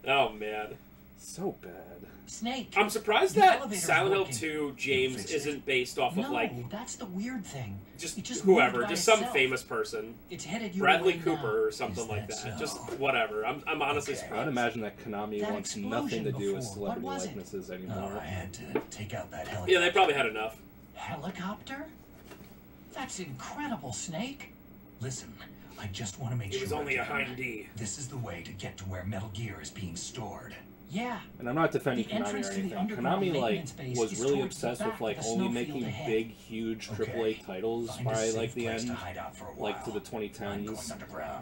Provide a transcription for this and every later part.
Oh, man. So bad. Snake. I'm surprised that Silent Hill 2 James isn't based off of, like... that's the weird thing. Just whoever, just some famous person. It's headed you Bradley away Cooper now. or something like that. So? Just whatever. I'm honestly surprised. I'd imagine that Konami wants nothing to do with celebrity likenesses anymore. I had to take out that helicopter. Yeah, they probably had enough. Helicopter? That's incredible, Snake. Listen, I just want to make sure. It was only a Hind D. This is the way to get to where Metal Gear is being stored. Yeah. And I'm not defending Konami or anything. Konami, like, was really obsessed with, like, only making big, huge AAA titles by, like, the end, like, to the 2010s.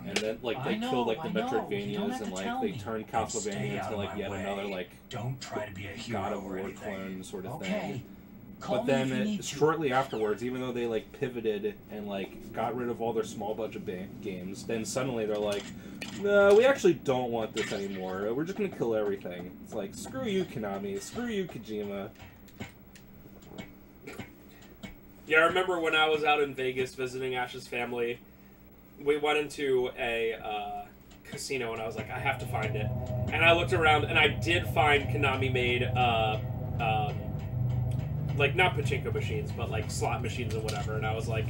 And then, like, they killed, like, the Metroidvanias, and, like, they turned Castlevania into, like, yet another, like, God of War clone sort of thing. But then, shortly afterwards, even though they, like, pivoted and, like, got rid of all their small budget games, then suddenly they're like, no, we actually don't want this anymore. We're just gonna kill everything. It's like, screw you, Konami. Screw you, Kojima. Yeah, I remember when I was out in Vegas visiting Ash's family, we went into a casino, and I was like, I have to find it. And I looked around, and I did find Konami-made, like, not pachinko machines, but, like, slot machines and whatever. And I was like,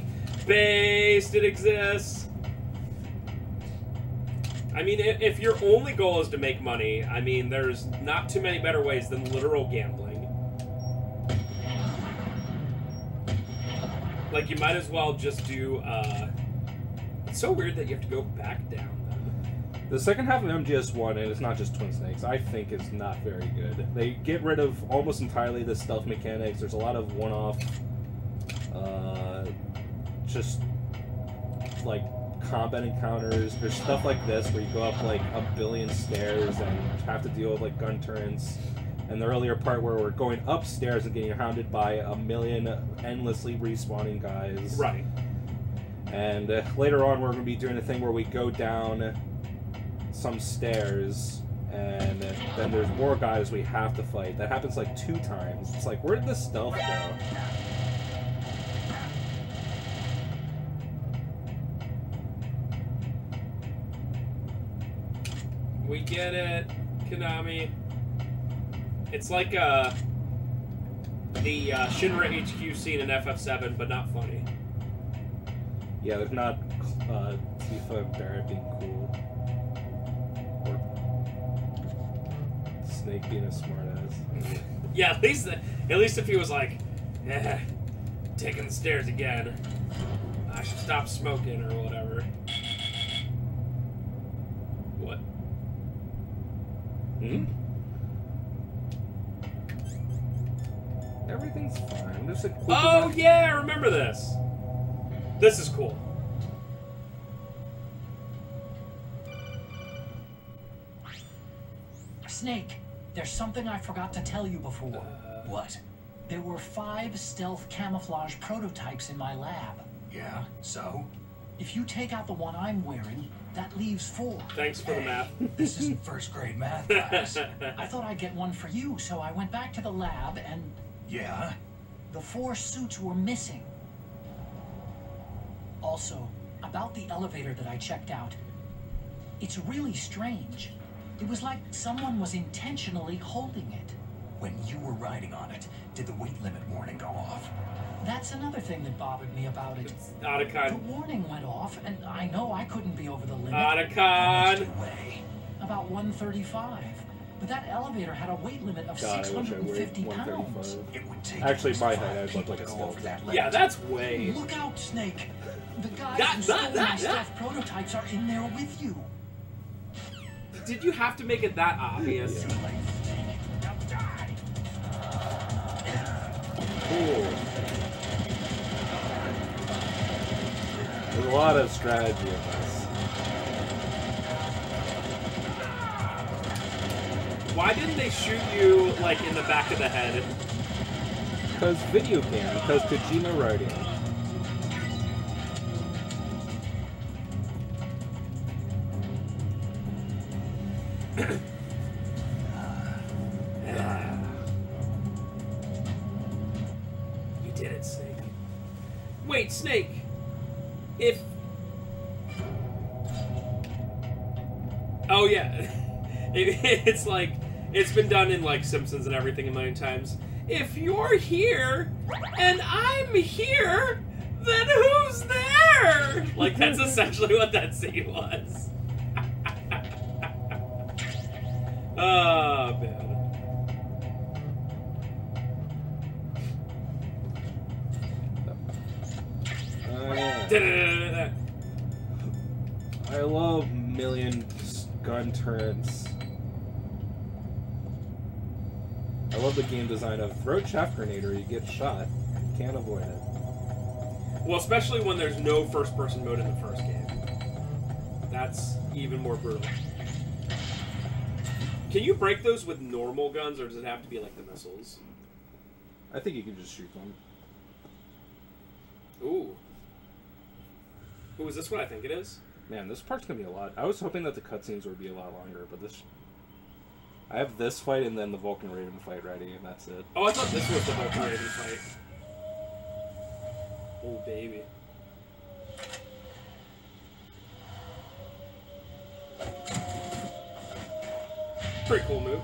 based, it exists. I mean, if your only goal is to make money, I mean, there's not too many better ways than literal gambling. Like, you might as well just do, it's so weird that you have to go back down, then. The second half of MGS1, and it's not just Twin Snakes, I think is not very good. They get rid of almost entirely the stealth mechanics. There's a lot of one-off, just, like, combat encounters. There's stuff like this where you go up like a billion stairs and have to deal with like gun turrets. And the earlier part where we're going upstairs and getting hounded by a million endlessly respawning guys. Right. And later on we're going to be doing a thing where we go down some stairs and then there's more guys we have to fight. That happens like 2 times. It's like, where did the stealth go? We get it, Konami. It's like the Shinra HQ scene in FF7, but not funny. Yeah, there's not Tifa and Barrett being cool. Or Snake being a smartass. Yeah, at least if he was like, taking the stairs again. I should stop smoking or whatever. What? Hmm? Everything's fine. I'm just like, oh yeah, I remember this. This is cool. Snake, there's something I forgot to tell you before. What? There were 5 stealth camouflage prototypes in my lab. Yeah, so? If you take out the one I'm wearing, that leaves 4. Thanks for the math. This isn't first grade math class. I thought I'd get one for you, so I went back to the lab and... Yeah? The 4 suits were missing. Also, about the elevator that I checked out, it's really strange. It was like someone was intentionally holding it. When you were riding on it, did the weight limit warning go off? That's another thing that bothered me about it. Otacon. The warning went off, and I know I couldn't be over the limit. Otacon. About 135. But that elevator had a weight limit of 650 pounds. It would take actually, my height, I'd look like a skeleton. Yeah, that's way. Look out, Snake. The guys who stole my stealth prototypes are in there with you. Did you have to make it that obvious? Yeah. Cool. There's a lot of strategy in this. Why didn't they shoot you, like, in the back of the head? Because video game, because Kojima writing. You did it, Snake. Wait, Snake. Oh, yeah. It's like, it's been done in like Simpsons and everything a million times. If you're here and I'm here, then who's there? Like, that's essentially what that scene was. Oh, man. Yeah. I love million gun turrets. I love the game design of throw chaff grenade or you get shot. You can't avoid it. Well, especially when there's no first-person mode in the first game. That's even more brutal. Can you break those with normal guns, or does it have to be like the missiles? I think you can just shoot them. Ooh. Ooh, is this what I think it is? Man, this part's gonna be a lot. I was hoping that the cutscenes would be a lot longer, but this... I have this fight and then the Vulcan Raven fight ready, and that's it. Oh, I thought this was the Vulcan Raven fight. Oh, baby. Pretty cool move.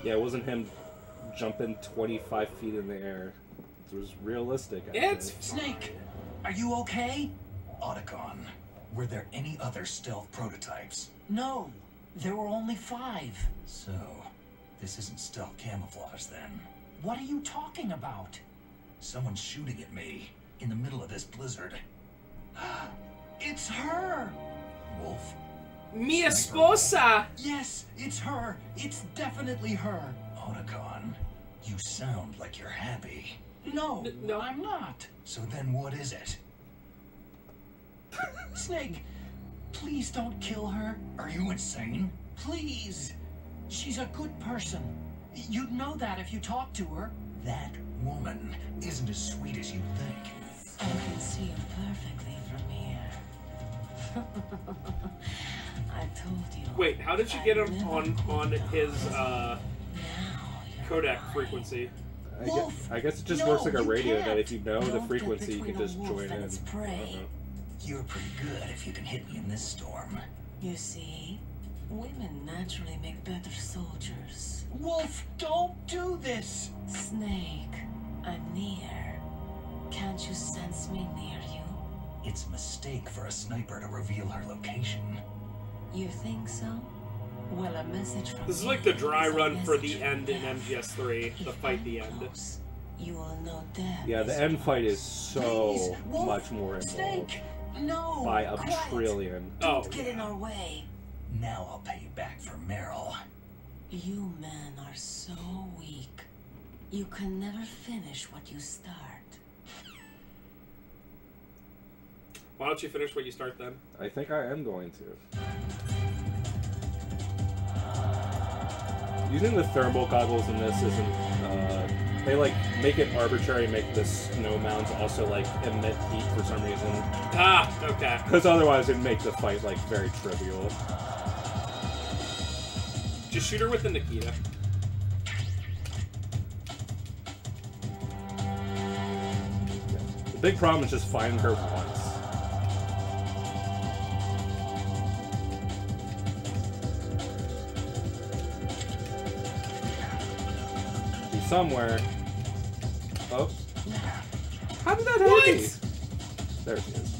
Yeah, it wasn't him jumping 25 feet in the air. It was realistic, I It's think. Snake, are you okay? Otacon, were there any other stealth prototypes? No, there were only 5. So, this isn't stealth camouflage then. What are you talking about? Someone's shooting at me in the middle of this blizzard. It's her! Wolf? Mi esposa! Yes, it's her. It's definitely her. Otacon, you sound like you're happy. No, No. I'm not. So then what is it? Snake, please don't kill her. Are you insane? Please. She's a good person. You'd know that if you talked to her. That woman isn't as sweet as you think. I can see you perfectly from here. I told you. Wait, how did you get him on his Now you're codec mine. frequency? I guess it just No, works like a you radio can't. that if you know the Don't get frequency, you can between a just wolf join and in. its prey. You're pretty good if you can hit me in this storm. You see, women naturally make better soldiers. Wolf, don't do this. Snake, I'm near. Can't you sense me near you? It's a mistake for a sniper to reveal her location. You think so? Well, a message from This is me like the dry is a run for message the end in from MGS3, the If fight I'm the end. close, you will know death. Yeah, the end fight is so Please, Wolf, much more involved. Snake, no. By a quiet. trillion. Oh, Don't get in our way. Now I'll pay you back for Meryl. You men are so weak. You can never finish what you start. Why don't you finish what you start then? I think I am going to. Using the thermal goggles in this isn't, they like make it arbitrary, make the snow mounds also like emit heat for some reason. Ah, okay. Because otherwise it'd make the fight like very trivial. Just shoot her with the Nikita. The big problem is just finding her once. She's somewhere. Oh. How did that What? hit me? There she is.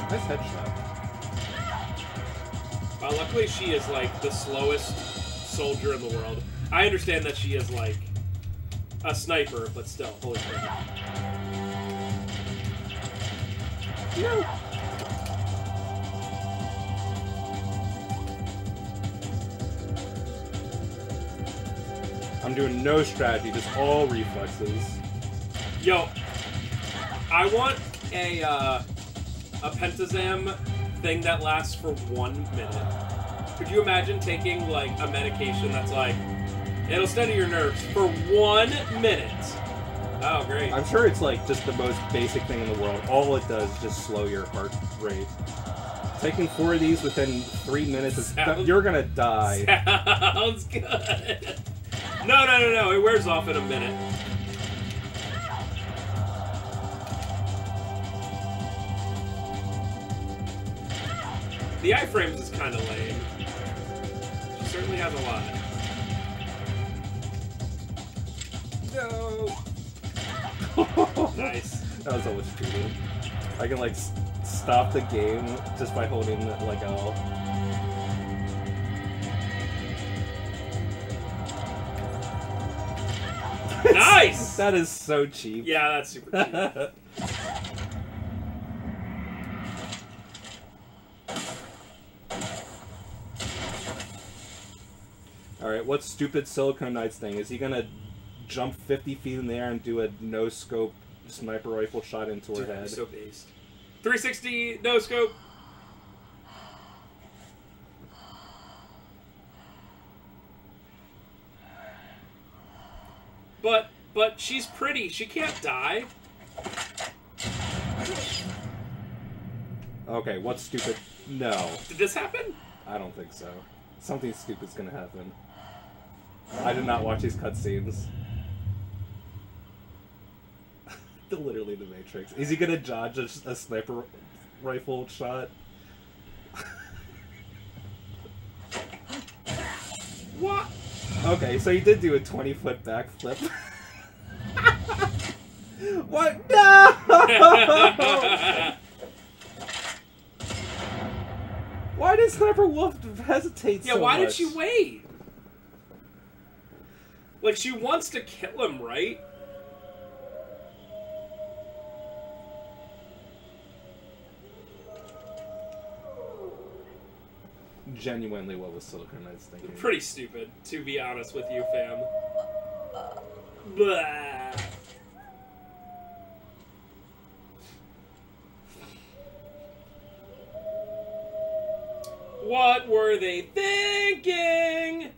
Nice headshot. Luckily, she is like the slowest soldier in the world. I understand that she is like a sniper, but still, holy crap. No. I'm doing no strategy, just all reflexes. Yo, I want a pentazam thing that lasts for 1 minute. Could you imagine taking like a medication that's like, it'll steady your nerves for 1 minute? Oh, great. I'm sure it's like just the most basic thing in the world. All it does is just slow your heart rate. Taking 4 of these within 3 minutes, Sounds- you're gonna die. Sounds good. No. It wears off in a minute. The iframes is kind of lame. She certainly has a lot. No! Nice. That was always cheating. I can, like, stop the game just by holding, like, L. Nice! That is so cheap. Yeah, that's super cheap. Alright, what stupid Silicon Knights thing? Is he gonna jump 50 feet in the air and do a no-scope sniper rifle shot into her head? So based. 360, no scope. But she's pretty. She can't die. Okay, what's stupid? No. Did this happen? I don't think so. Something stupid's gonna happen. I did not watch these cutscenes. Literally the Matrix. Is he gonna dodge a sniper rifle shot? What? Okay, so he did do a 20-foot backflip. What? No! Why did Sniper Wolf hesitate so much? Yeah, why did she wait? Like, she wants to kill him, right? Genuinely, what was Silicon Knights thinking? Pretty stupid, to be honest with you, fam. Blah. What were they thinking?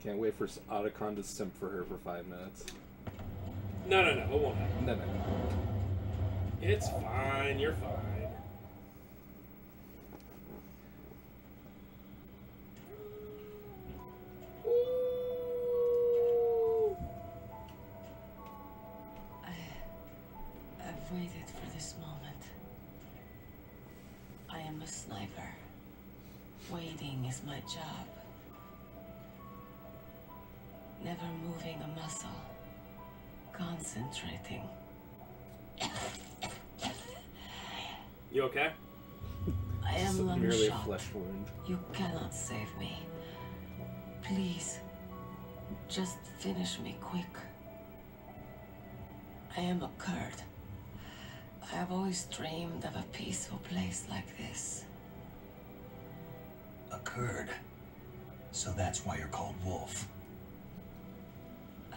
Can't wait for Otacon to simp for her for 5 minutes. No, it won't happen. No. It's fine, you're fine. I've waited for this moment. I am a sniper. Waiting is my job. Never moving a muscle. Concentrating. You okay? I am lung merely a shot. flesh wound. You cannot save me. Please, just finish me quick. I am a Kurd. I have always dreamed of a peaceful place like this. A Kurd. So that's why you're called Wolf.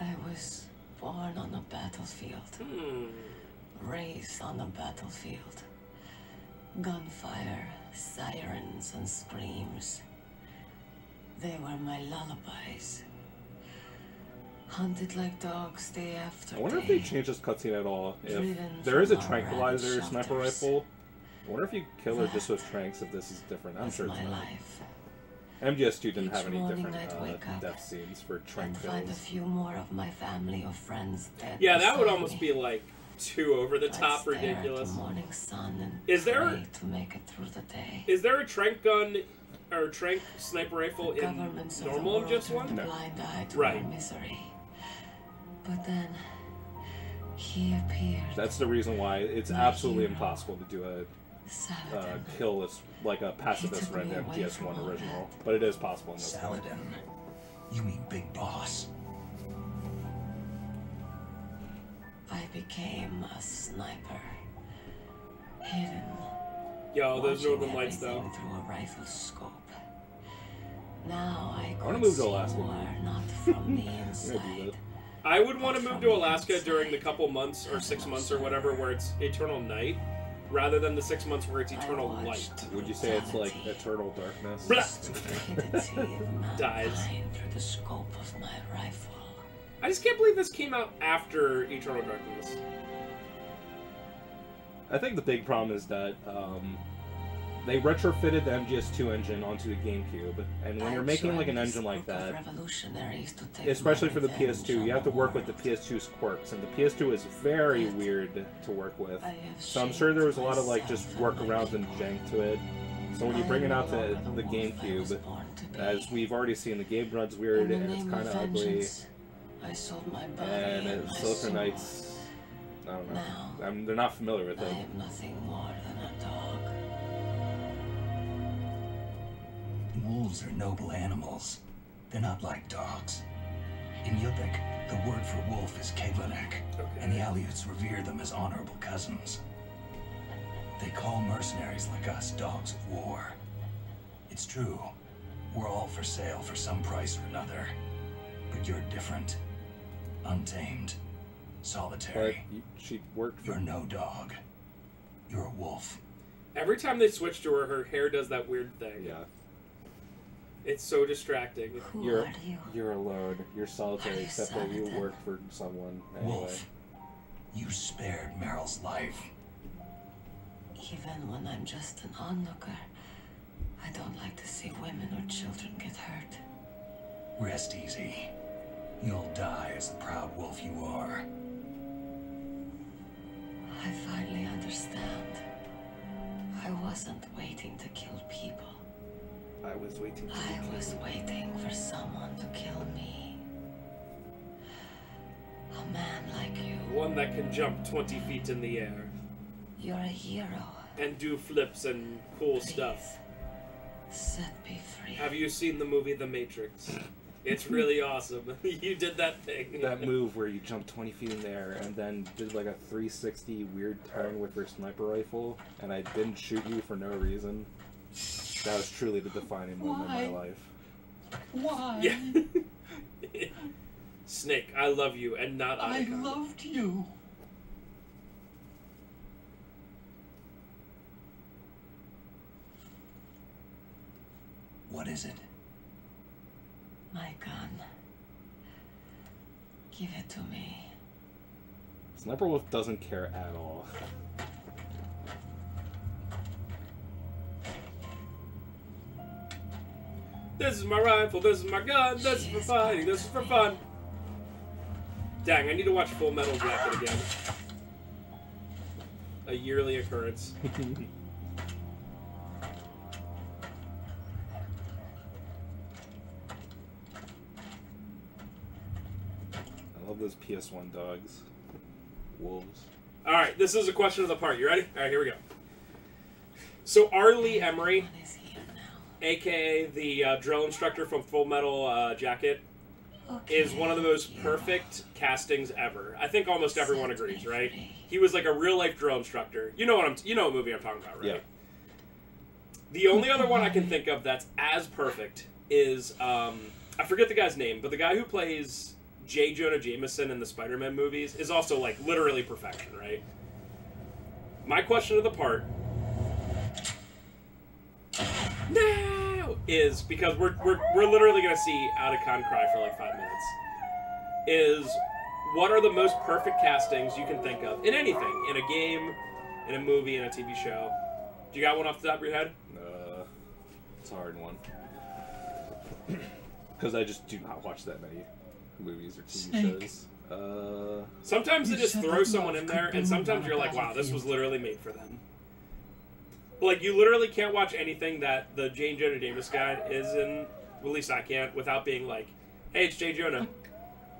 I was born on the battlefield. Raised on the battlefield. Gunfire, sirens, and screams. They were my lullabies. Hunted like dogs day after I wonder day. if they changed this cutscene at all. If Driven there is a from our tranquilizer ravaged sniper shelters. rifle, I wonder if you kill her just with tranks if this is different. I'm That's sure it's my not. life. MGS2 didn't Each have any morning different I'd wake up death scenes for trank And find a kills. few more of my family or friends dead. Yeah, that would beside almost me. be like too over the I'd top stare at ridiculous. the morning sun and Is there- pray to make it through the day. Is there a trank gun or trank sniper rifle The in governments of the normal world just turned one? a No. blind eye to Right. our misery. But then he appeared. That's the reason why it's My absolutely hero. impossible to do a Saladin. kill as like a pacifist took me red away MGS1 from all original, that. but it is possible in this game. Saladin. You mean Big Boss. I became a sniper. Hidden. Yo, those watching Northern Lights though. everything through a rifle scope. Now I wanna could move to see Alaska. more, not from the I'm gonna do inside. that. I would want to move to Alaska during the couple months or 6 months or whatever where it's eternal night, rather than the 6 months where it's eternal I light. watched Would you say it's like brutality. eternal darkness? Blah. Stupidity of Dies. mankind through the scope of my rifle. I just can't believe this came out after Eternal Darkness. I think the big problem is that they retrofitted the MGS2 engine onto the GameCube, and when you're making like an engine like that, especially for the PS2, you have to work with the PS2's quirks, and the PS2 is very weird to work with. So I'm sure there was a lot of like just workarounds and jank to it. So when you bring it out to the GameCube, as we've already seen, the game runs weird and it's kind of ugly. And Silicon Knights, I don't know. They're not familiar with it. I am nothing more than a dog. Wolves are noble animals. They're not like dogs. In Yupik, the word for wolf is Keglanek, and the Aleuts revere them as honorable cousins. They call mercenaries like us dogs of war. It's true. We're all for sale for some price or another. But you're different. Untamed. Solitary. She worked for... You're no dog. You're a wolf. Every time they switch to her, her hair does that weird thing. Yeah. It's so distracting. You're alone. You're solitary, except that you work for someone. Anyway. Wolf, you spared Meryl's life. Even when I'm just an onlooker, I don't like to see women or children get hurt. Rest easy. You'll die as the proud wolf you are. I finally understand. I wasn't waiting to kill people. I was waiting to I was waiting for someone to kill me. A man like you. One that can jump 20 feet in the air. You're a hero. And do flips and cool stuff. Set me free. Have you seen the movie The Matrix? It's really awesome. You did that thing. That move where you jump 20 feet in the air and then did like a 360 weird turn with your sniper rifle, and I didn't shoot you for no reason. That was truly the defining moment in my life. Why? Yeah. Snake, I love you, and not Otacon. I loved you. What is it? My gun. Give it to me. Sniper Wolf doesn't care at all. This is my rifle, this is my gun, this is for fighting, this is for fun. Dang, I need to watch Full Metal Jacket again. A yearly occurrence. I love those PS1 dogs. Wolves. Alright, this is a question of the part. You ready? Alright, here we go. So R. Lee Emery, aka the drill instructor from Full Metal Jacket, is one of the most perfect castings ever. I think almost everyone agrees, right? He was like a real life drill instructor. You know what movie I'm talking about, right? Yeah. The only other one I can think of that's as perfect is I forget the guy's name, but the guy who plays J. Jonah Jameson in the Spider-Man movies is also like literally perfection, right? My question of the part now is, because we're literally gonna see Otacon cry for like 5 minutes, is what are the most perfect castings you can think of in anything, in a game, in a movie, in a TV show? Do you got one off the top of your head? It's a hard one. Because I just do not watch that many movies or TV shows. Sometimes they just throw someone in there, and sometimes you're like, wow, this was literally made for them. Like, you literally can't watch anything that the J. Jonah Jameson guy is in, well, at least I can't, without being like, hey, it's J. Jonah.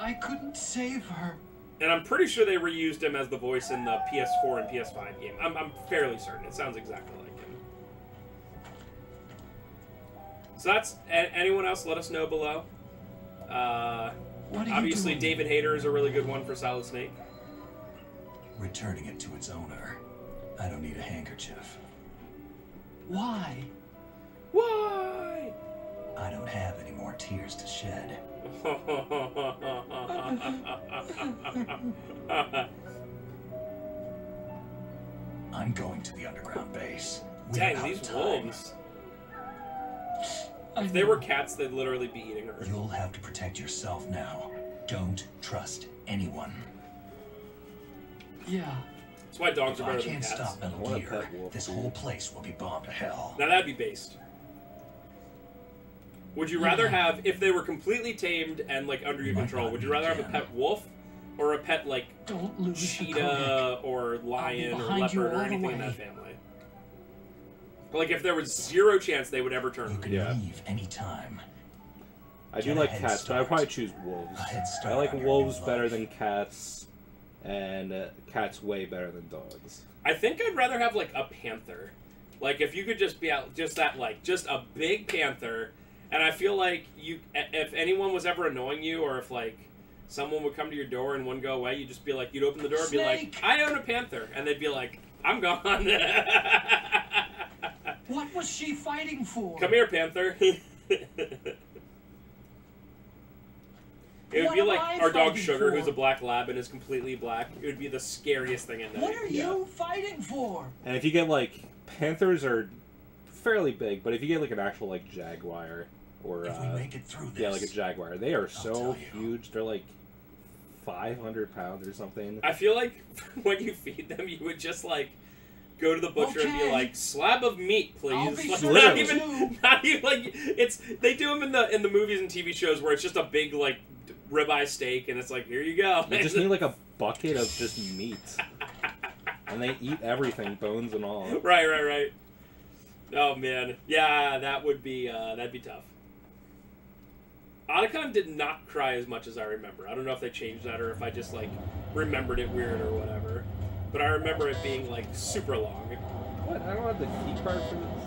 I couldn't save her. And I'm pretty sure they reused him as the voice in the PS4 and PS5 game. I'm fairly certain. It sounds exactly like him. So that's... Anyone else, let us know below. Obviously, David Hayter is a really good one for Solid Snake. Returning it to its owner. I don't need a handkerchief. Why? Why? I don't have any more tears to shed. I'm going to the underground base. Dang, these wolves. If they were cats, they'd literally be eating her. You'll have to protect yourself now. Don't trust anyone. Yeah, That's why dogs If are I better than can't cats. stop I Metal want a Gear, pet wolf, this dude. whole place will be bombed to hell. Now that'd be based. Would you rather have, if they were completely tamed and like under your control, would you rather have a pet wolf or a pet like Don't lose the cheetah codec. or lion or behind you leopard or all the anything in way. that family? Like if there was zero chance they would ever You turn. can Yeah. leave anytime. I do Get a like head cats, but I'd start. probably choose wolves. A head I start like on your wolves new better life. than cats, and cats way better than dogs. I think I'd rather have like a panther. Like if you could just be out, just that like just a big panther. And I feel like you, if anyone was ever annoying you, or if like someone would come to your door and one go away, you'd just be like, you'd open the door and be like, Snake! I own a panther, and they'd be like, I'm gone. What was she fighting for? Come here, panther. It would What be am like I our dog fighting Sugar, for? who's a black lab and is completely black. It would be the scariest thing at night. What are you fighting for? And if you get like panthers are fairly big, but if you get like an actual like jaguar or If we make it through this, yeah, like a jaguar, they are so tell you. huge. They're like 500 pounds or something. I feel like when you feed them, you would just like go to the butcher and be Okay. like, "Slab of meat, please." I'll be Like, sure not to even, do. not even like it's. They do them in the movies and TV shows where it's just a big like ribeye steak, and it's like, here you go. You just need like a bucket of just meat, and they eat everything, bones and all. Right. Oh man, yeah, that would be that'd be tough. Otacon did not cry as much as I remember. I don't know if they changed that or if I just like remembered it weird or whatever. But I remember it being like super long. What? I don't have the key card for this.